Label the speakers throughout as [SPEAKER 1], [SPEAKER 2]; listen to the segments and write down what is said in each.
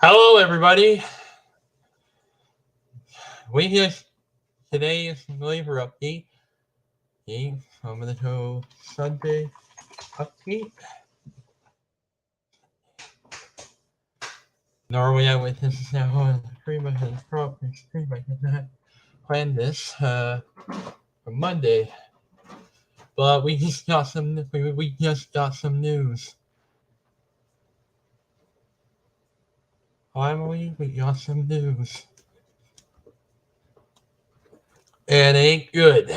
[SPEAKER 1] Hello, everybody. We just today is labor update. Okay, so I'm gonna show Sunday update. Normally, I would this is now on stream. I had a problem stream. I did not plan this for Monday, but we just got some news. Finally, we got some news. It ain't good.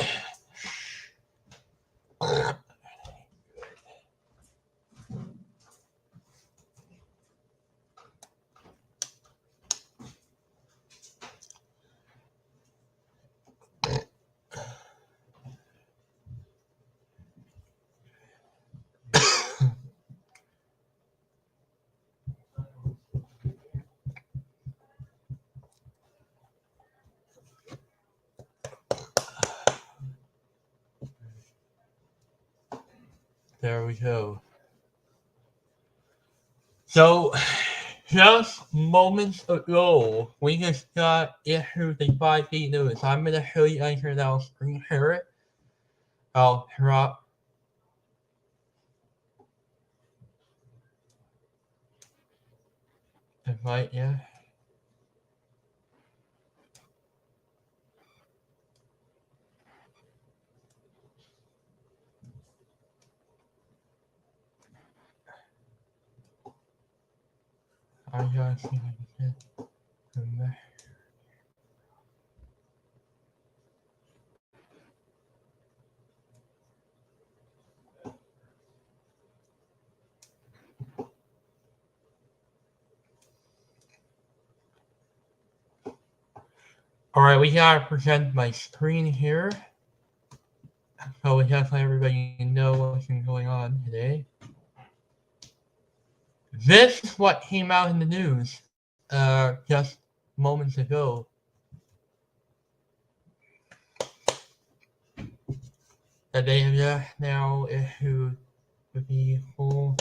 [SPEAKER 1] There we go. So, just moments ago, we just got issued the 5 feet news. I'm going to show you guys here now, screen share it. I'll drop the right, yeah. I gotta see if I can get from there. Alright, we gotta present my screen here. So we gotta let everybody know what's been going on today. This is what came out in the news just moments ago. That they have just now issued the full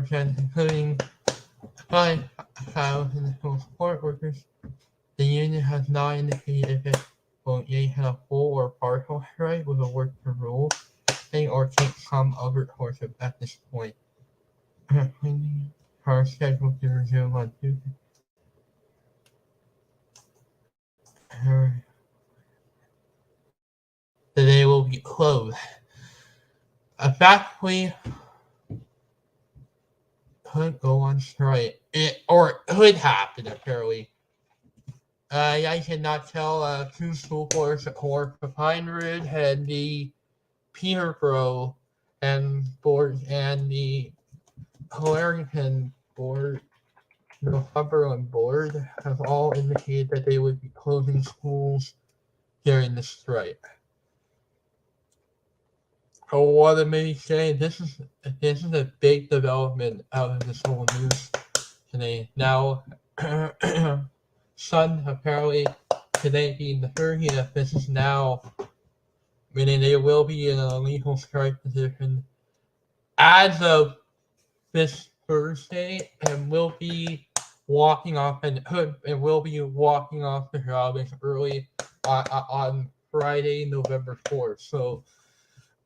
[SPEAKER 1] including 5,000 support workers. The union has not indicated if it will engage in a full or partial strike with a worker rule thing or take some other course at this point. Are scheduled to resume on Tuesday. The day will be closed. A factory could go on strike. Or it could happen, apparently. I cannot tell two school boards of Pine Ridge and the Peterborough and board and the Clarington board, the Northumberland board have all indicated that they would be closing schools during the strike. I want to maybe say this is a big development out of this whole news today. Now, Sun apparently today being the 30th, this is now meaning they will be in a legal strike position as of this Thursday and will be walking off the job as early on Friday, November 4th. So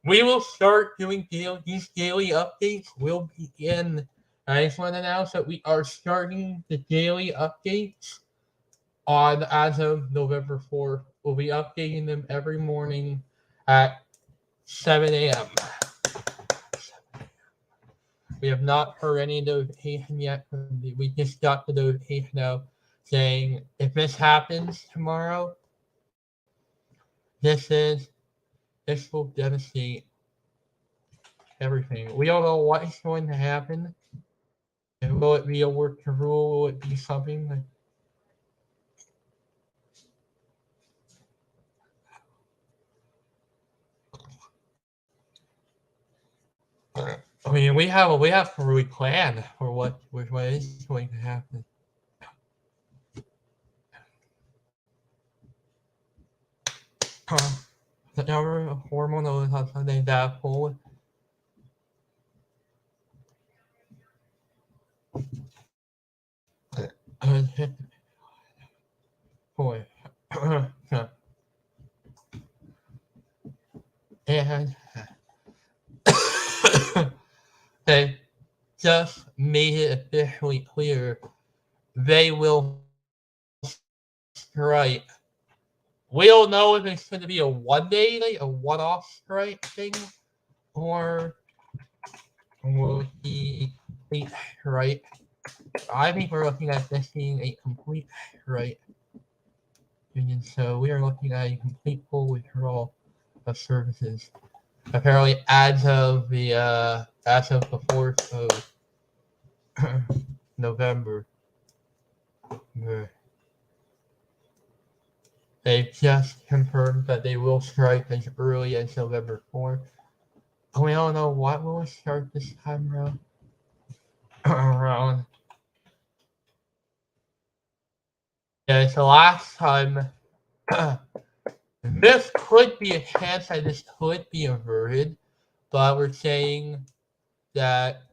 [SPEAKER 1] we will start doing these daily updates. Will begin. I just want to announce that we are starting the daily updates on as of November 4th. We'll be updating them every morning at 7 a.m. We have not heard any notification yet. We just got the notification now saying if this happens tomorrow, this will devastate everything. We don't know what is going to happen. And will it be a worker rule? Will it be something like I mean, we have to really plan for what is going to happen. Whatever hormonal something that whole boy. And they just made it officially clear they will strike. We don't know if it's going to be a 1 day, like a one-off strike thing, or will it be a complete strike. I think we're looking at this being a complete strike. And so we are looking at a complete full withdrawal of services. Apparently, as of the 4th of November, they just confirmed that they will strike as early as November 4th. We don't know what will start this time around. Yeah, it's the last time. This could be a chance that this could be averted, but we're saying that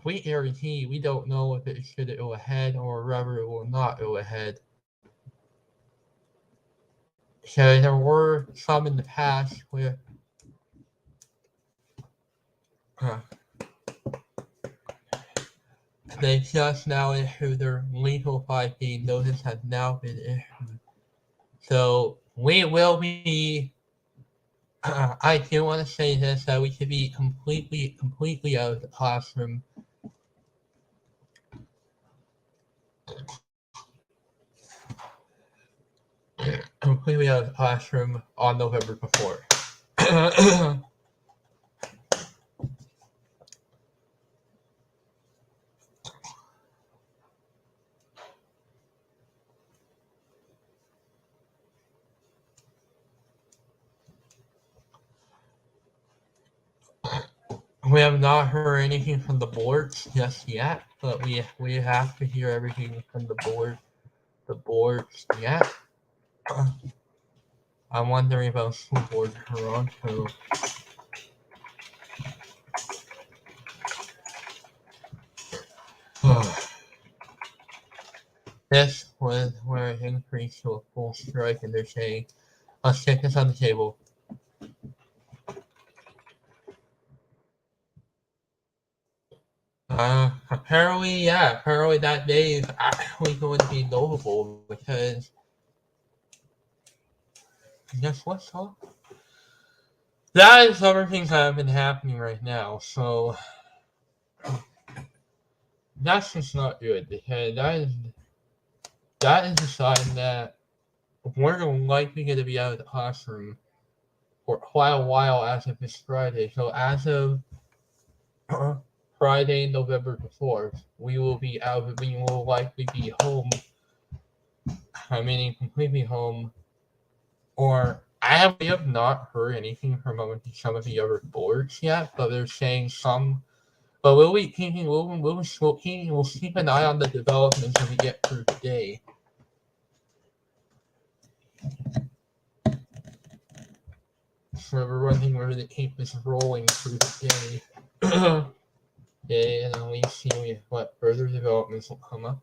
[SPEAKER 1] we guarantee we don't know if it's going to go ahead or whether it will not go ahead. So there were some in the past where they just now issued their legal 5-day notice has now been issued. So we will be. I do want to say this that we should be completely out of the classroom. Completely out of the classroom on November before. We have not heard anything from the boards just yet, but we have to hear everything from the boards yet. I'm wondering about school board Toronto. This was where it increased to a full strike, and they're saying, let's take this on the table. Apparently that day is actually going to be notable because guess what's up? That is other things that have been happening right now, so that's just not good because that is a sign that we're likely going to be out of the classroom for quite a while as of this Friday. So as of Friday, November the 4th, we will likely be home. Meaning completely home. Or we have not heard anything from some of the other boards yet, but they're saying some. But we'll keep an eye on the developments as we get through today. So we're to keep this rolling through the day. And then we see what further developments will come up.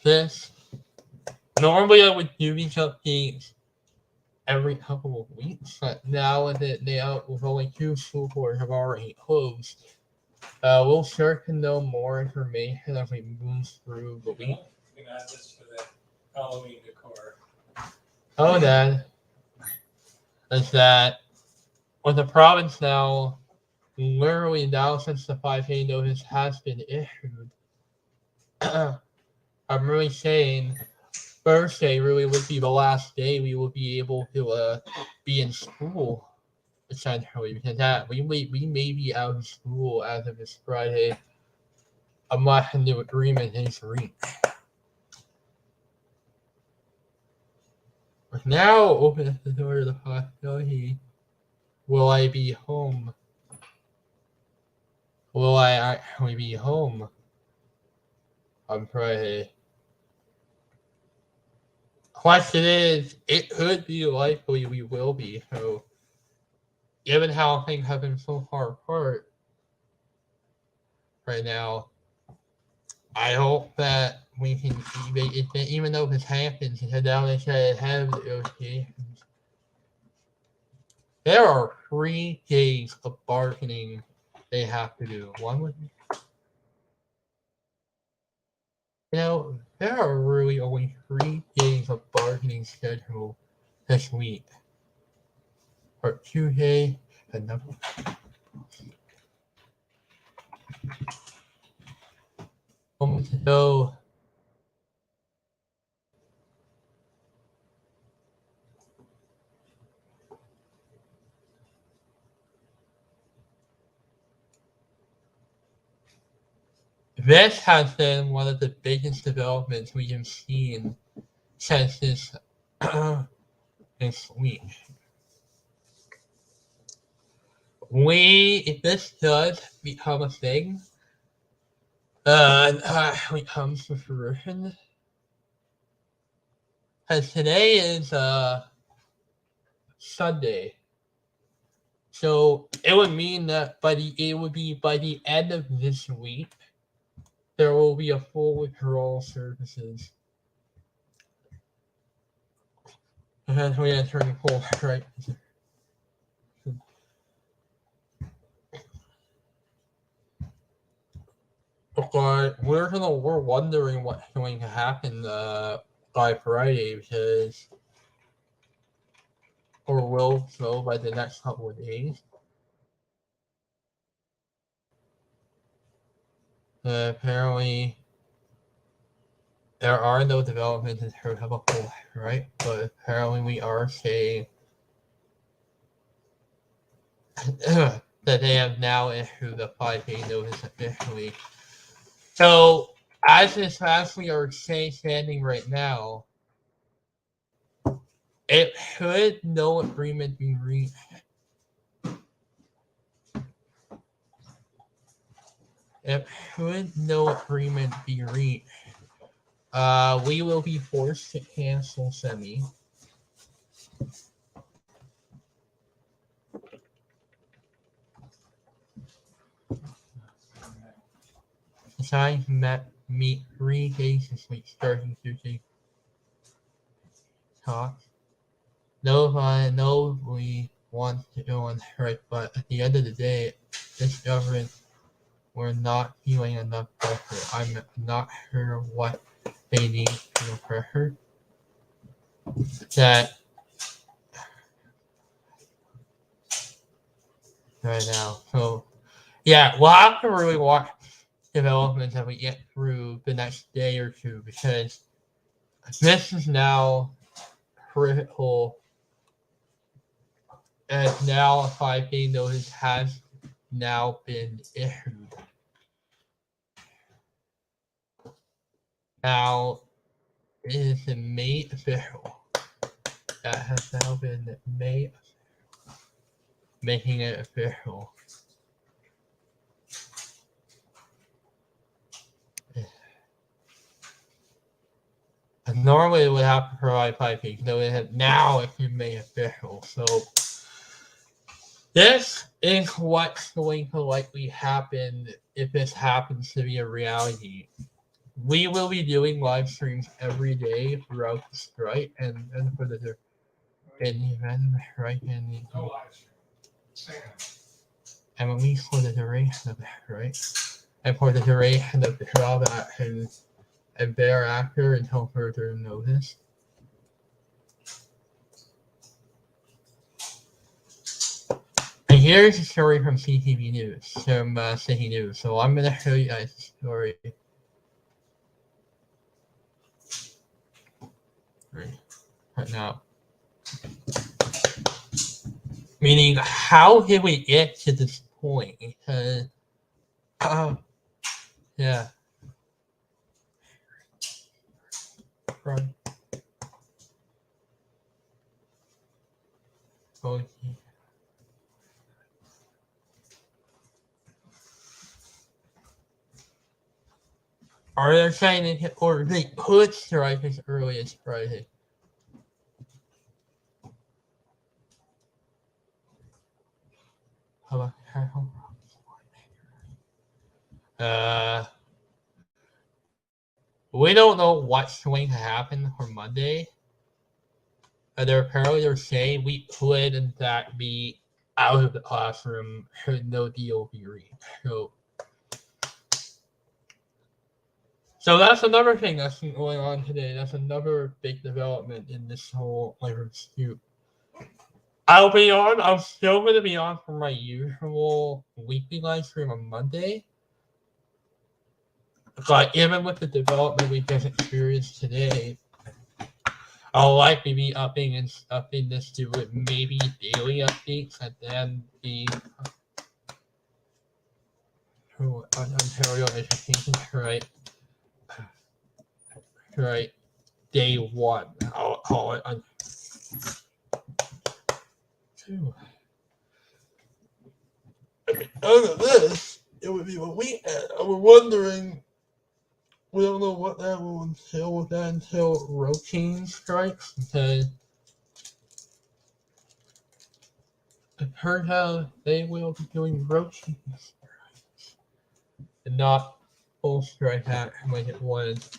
[SPEAKER 1] This normally I would do these updates every couple of weeks, but now with only 2 school boards have already closed, we'll start to know more information as we move through the week.
[SPEAKER 2] You can add this for the Halloween decor.
[SPEAKER 1] Oh, Dad, is that with the province now, literally now since the 5-day notice has been issued, I'm really saying Thursday really would be the last day we will be able to be in school, essentially, because we may be out of school as of this Friday unless a new agreement is reached. Now open the door to the possibility, will I be home will I actually be home on Friday? Question is, it could be likely we will be. So, given how things have been so far apart right now, I hope that we can, even though this happens, head down and say have the negotiations. There are 3 days of bargaining they have to do. One would, there are really only 3 days of bargaining scheduled this week. Or Tuesday, and number. So, this has been one of the biggest developments we have seen since this week. If this does become a thing, when it comes to fruition, because today is Sunday, so it would mean that by the end of this week, there will be a full withdrawal services. And we enter the poll, right? But we're wondering what's going to happen by Friday because, or will so by the next couple of days. Apparently, there are no developments in terms of a poll, right? But apparently, we are saying that they have now issued a 5-day notice officially. So, as we are standing right now, it should no agreement be reached. If should no agreement be reached, we will be forced to cancel semi. Besides meet 3 days this week, starting Tuesday. Talk. No, we want to go on strike, but at the end of the day, this government, we're not feeling enough pressure. I'm not sure what they need to feel pressure. That right now. So, yeah, we'll have to really watch developments as we get through the next day or two because this is now critical. And now a 5-day notice has now been issued. Now it is made official. That has now been made, making it official. And normally it would have to provide 5 days. No, now it's been made official. So this is what's going to likely happen if this happens to be a reality. We will be doing live streams every day throughout the strike and for the event, right? And at least for the duration of it, right? And for the duration of the trial action and thereafter until further notice. And here's a story from CTV News, from City News. So I'm going to show you guys the story. Right now. Meaning, how did we get to this point? Because, yeah. Right. Okay. Or they're saying or they could strike as early as Friday. How about we don't know what's going to happen for Monday. They're saying we could in fact be out of the classroom should no deal be reached. So that's another thing that's going on today. That's another big development in this whole dispute. I'll be on. I'm still going to be on for my usual weekly live stream on Monday. But even with the development we just experienced today, I'll likely be upping this to maybe daily updates and then be Ontario Education, right, day one. I'll call it. Other than this, it would be what we had. We're wondering. We don't know what that will entail with that until routine strikes, because I've heard how they will be doing routine strikes and not full strike act like it was.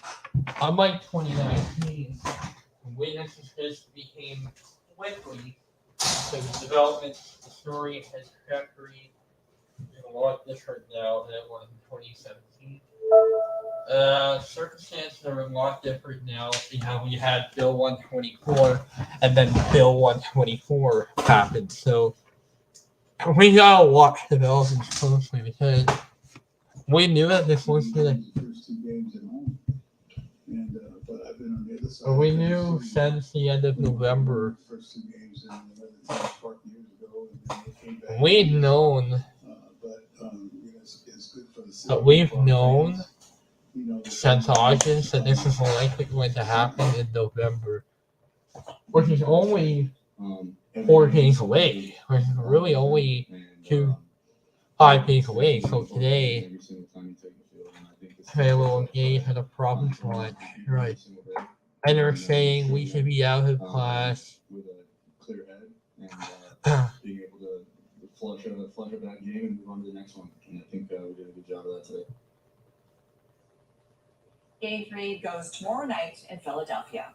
[SPEAKER 1] Unlike 2019, when this just became quickly, so the development, the story has trajectory is a lot different now than it was in 2017. Circumstances are a lot different now. We had Bill 124, and then Bill 124 happened. So we gotta watch developments closely because we knew that this was gonna. We knew since the end of November. We've known. We've known since August that this is likely going to happen in November, which is only 4 days away, which is really only 5 days away. So today, Halo engaged had a problem line, right? And they're saying we should be out of class with a clear head and being able to flush out that game and move on to the next one. And I think we did a good job of that today.
[SPEAKER 3] Game 3 goes tomorrow night in Philadelphia.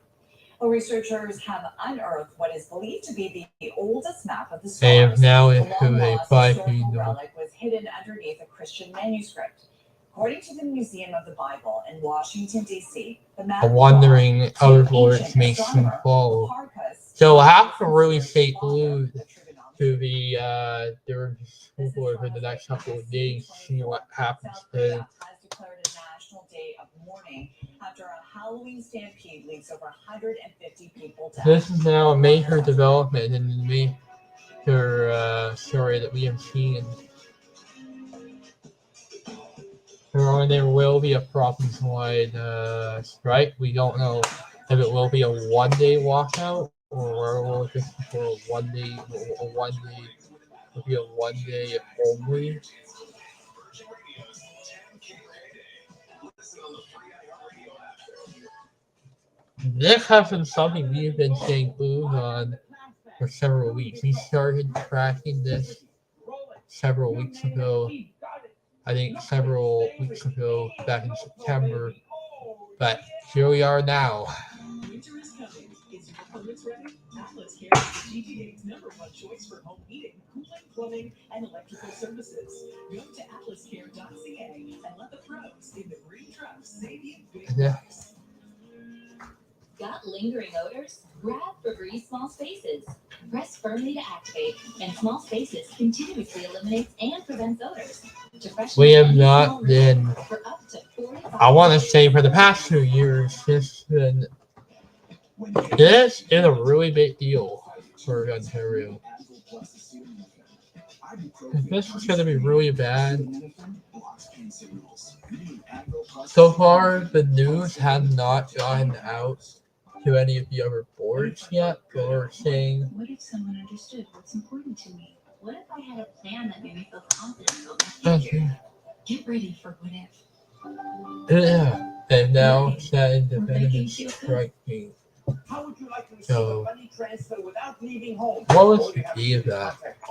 [SPEAKER 3] Well, researchers have unearthed what is believed to be the oldest map of the stars.
[SPEAKER 1] They have now
[SPEAKER 3] the
[SPEAKER 1] into a 5
[SPEAKER 3] relic was hidden underneath a Christian manuscript. According to the Museum of the Bible in Washington, D.C., the map
[SPEAKER 1] wandering other words makes them fall. So we'll have to really stay glued to the Durham School Board for the next couple of days to see what happens today.
[SPEAKER 3] Declared a national day of mourning after a Halloween stampede leaves over 150 people dead.
[SPEAKER 1] This is now a major development in the major story that we have seen. There will be a province-wide strike. We don't know if it will be a one-day walkout or will it just be for a one-day. It'll be a one-day only. This has been something we've been staying glued on for several weeks. We started tracking this several weeks ago. I think several weeks ago, back in September. But here we are now.
[SPEAKER 4] Winter is coming. Is your furnace ready? Atlas Care is GTA's #1 choice for home heating, cooling, plumbing, and electrical services. Go to atlascare.ca and let the pros in the green trucks save you big bucks.
[SPEAKER 5] Got lingering odors? Grab Febreze Small Spaces. Press firmly to activate, and Small Spaces continuously eliminates and prevents odors.
[SPEAKER 1] We have not been, I want to say for the past 2 years, this is a really big deal for Ontario. If this is going to be really bad. So far, the news has not gotten out to any of the other boards yet, or saying,
[SPEAKER 5] what if someone understood what's important to me? What if I had a plan that made me feel confident about my future? Get ready for what if.
[SPEAKER 1] And now set independent strike team.
[SPEAKER 6] How would you like to receive
[SPEAKER 1] So-
[SPEAKER 6] a money transfer without leaving home?
[SPEAKER 1] What was
[SPEAKER 6] All
[SPEAKER 1] the
[SPEAKER 6] you have to
[SPEAKER 1] key
[SPEAKER 6] do
[SPEAKER 1] of
[SPEAKER 6] is
[SPEAKER 1] that?
[SPEAKER 6] contact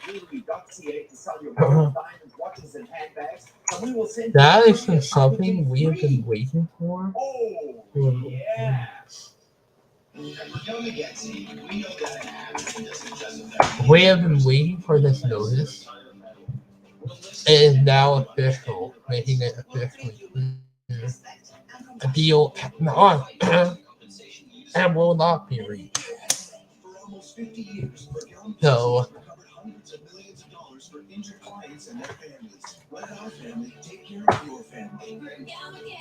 [SPEAKER 6] alldejewelry.ca to sell your gold, diamonds, watches, and handbags, and we will send
[SPEAKER 1] That
[SPEAKER 6] you
[SPEAKER 1] is just something we have been waiting for.
[SPEAKER 6] Oh, yeah.
[SPEAKER 1] We have been waiting for this notice. It is now official, making it officially clear. A deal cannot and will not be reached. So,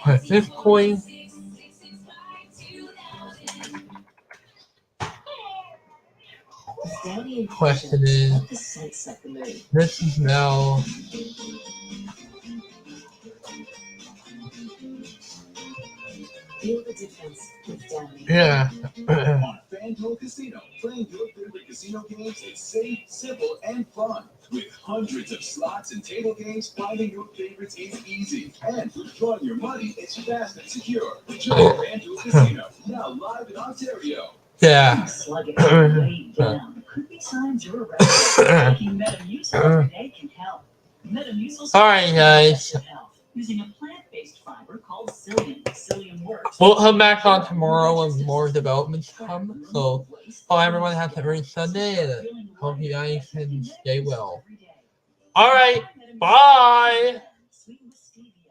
[SPEAKER 1] at this point, question is, this is now
[SPEAKER 3] Feel the difference with Downey.
[SPEAKER 1] yeah.
[SPEAKER 7] On FanDuel Casino, playing your favorite casino games is safe, simple, and fun. With hundreds of slots and table games, finding your favorites is easy. And withdrawing your money is fast and secure. Join FanDuel Casino, now live in Ontario.
[SPEAKER 1] Yeah.
[SPEAKER 4] Sluggish, weighed down. Could be signs you're restless. Taking Metamucil every day can help. Metamucil
[SPEAKER 1] All right, guys.
[SPEAKER 4] health using a plant-based fiber called psyllium. Psyllium works.
[SPEAKER 1] We'll come back on tomorrow when more developments come. So, hope everyone has a great Sunday, and hope you guys can stay well. All right, bye.